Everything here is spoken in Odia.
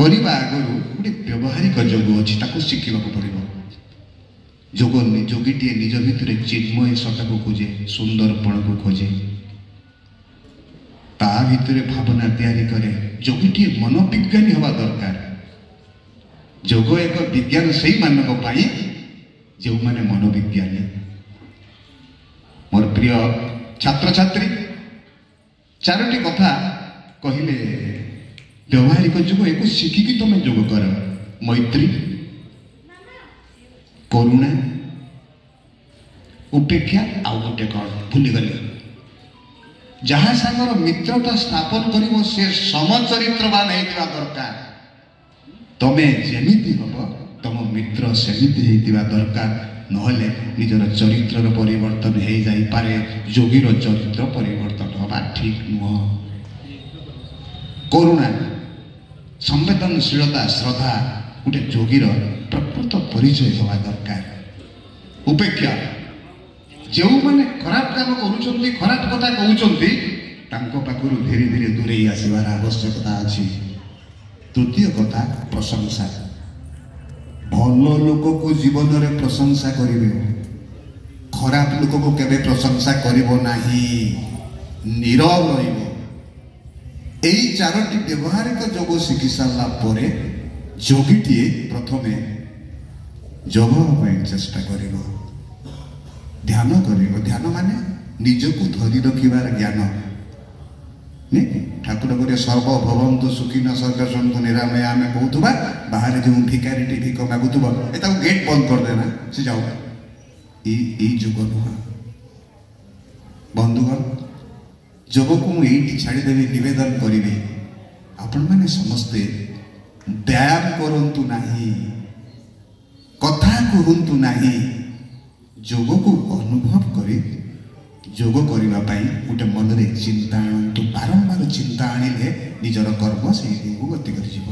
କରିବା ଆଗରୁ ଗୋଟେ ବ୍ୟବହାରିକ ଯୋଗ ଅଛି, ତାକୁ ଶିଖିବାକୁ ପଡ଼ିବ। ଯୋଗୀଟିଏ ନିଜ ଭିତରେ ଚିନ୍ମୟ ସତାକୁ ଖୋଜେ, ସୁନ୍ଦରପଣକୁ ଖୋଜେ, ତା ଭିତରେ ଭାବନା ତିଆରି କରେ। ଯୋଗୀଟିଏ ମନୋବିଜ୍ଞାନୀ ହେବା ଦରକାର। ଯୋଗ ଏକ ବିଜ୍ଞାନ ସେଇମାନଙ୍କ ପାଇଁ ଯେଉଁମାନେ ମନୋବିଜ୍ଞାନୀ। ମୋର ପ୍ରିୟ ଛାତ୍ରଛାତ୍ରୀ, ଚାରୋଟି କଥା କହିଲେ ବ୍ୟବହାରିକ ଯୋଗ, ଏକୁ ଶିଖିକି ତମେ ଯୋଗ କର। ମୈତ୍ରୀ, କରୁଣା, ଉପେକ୍ଷା, ଆଉ ଗୋଟେ କ'ଣ ଭୁଲିଗଲି। ଯାହା ସାଙ୍ଗର ମିତ୍ରତା ସ୍ଥାପନ କରିବ ସେ ସମଚରିତ୍ରବାନ ହେଇଥିବା ଦରକାର। ତମେ ଯେମିତି ହବ ତମ ମିତ୍ର ସେମିତି ହେଇଥିବା ଦରକାର, ନହେଲେ ନିଜର ଚରିତ୍ରର ପରିବର୍ତ୍ତନ ହେଇଯାଇପାରେ। ଯୋଗୀର ଚରିତ୍ର ପରିବର୍ତ୍ତନ ହେବା ଠିକ ନୁହଁ। କରୁଣା, ସମ୍ବେଦନଶୀଳତା, ଶ୍ରଦ୍ଧା ଗୋଟେ ଯୋଗୀର ପ୍ରକୃତ ପରିଚୟ ହେବା ଦରକାର। ଉପେକ୍ଷା, ଯେଉଁମାନେ ଖରାପ କାମ କରୁଛନ୍ତି, ଖରାପ କଥା କହୁଛନ୍ତି, ତାଙ୍କ ପାଖରୁ ଧୀରେ ଧୀରେ ଦୂରେଇ ଆସିବାର ଆବଶ୍ୟକତା ଅଛି। ତୃତୀୟ କଥା ପ୍ରଶଂସା। ଭଲ ଲୋକକୁ ଜୀବନରେ ପ୍ରଶଂସା କରିବେ, ଖରାପ ଲୋକକୁ କେବେ ପ୍ରଶଂସା କରିବ ନାହିଁ, ନୀରବ ରହିବ। এই চারটি ব্যবহারিক যোগ শিখি সারা পরে যোগীটিয়ে প্রথমে যোগ হওয়া চেষ্টা করিব, ধ্যান করিব। ধ্যান মানে নিজকু ধরি রখিবার জ্ঞান। ঠাকুর করে সর্বভবন্তু সুখিন সর্গ সন্তু নিরাময় আমি কৌথবা, বাহারে যে ভিকারিটি ভিক মাগুথব, এটা গেট বন্ধ করে না, সে যাও। এই যোগ নুহ বন্ধুগণ। যোগକୁ ମୁଁ ଏଇଠି ଛାଡ଼ିଦେବି, ନିବେଦନ କରିବି, ଆପଣମାନେ ସମସ୍ତେ ବ୍ୟାୟାମ କରନ୍ତୁ ନାହିଁ, କଥା କୁହନ୍ତୁ ନାହିଁ, ଯୋଗକୁ ଅନୁଭବ କରି ଯୋଗ କରିବା ପାଇଁ ଗୋଟେ ମନରେ ଚିନ୍ତା ଆଣନ୍ତୁ। ବାରମ୍ବାର ଚିନ୍ତା ଆଣିଲେ ନିଜର କର୍ମ ସେଇ ଦିଗକୁ ଗତି କରିଯିବ।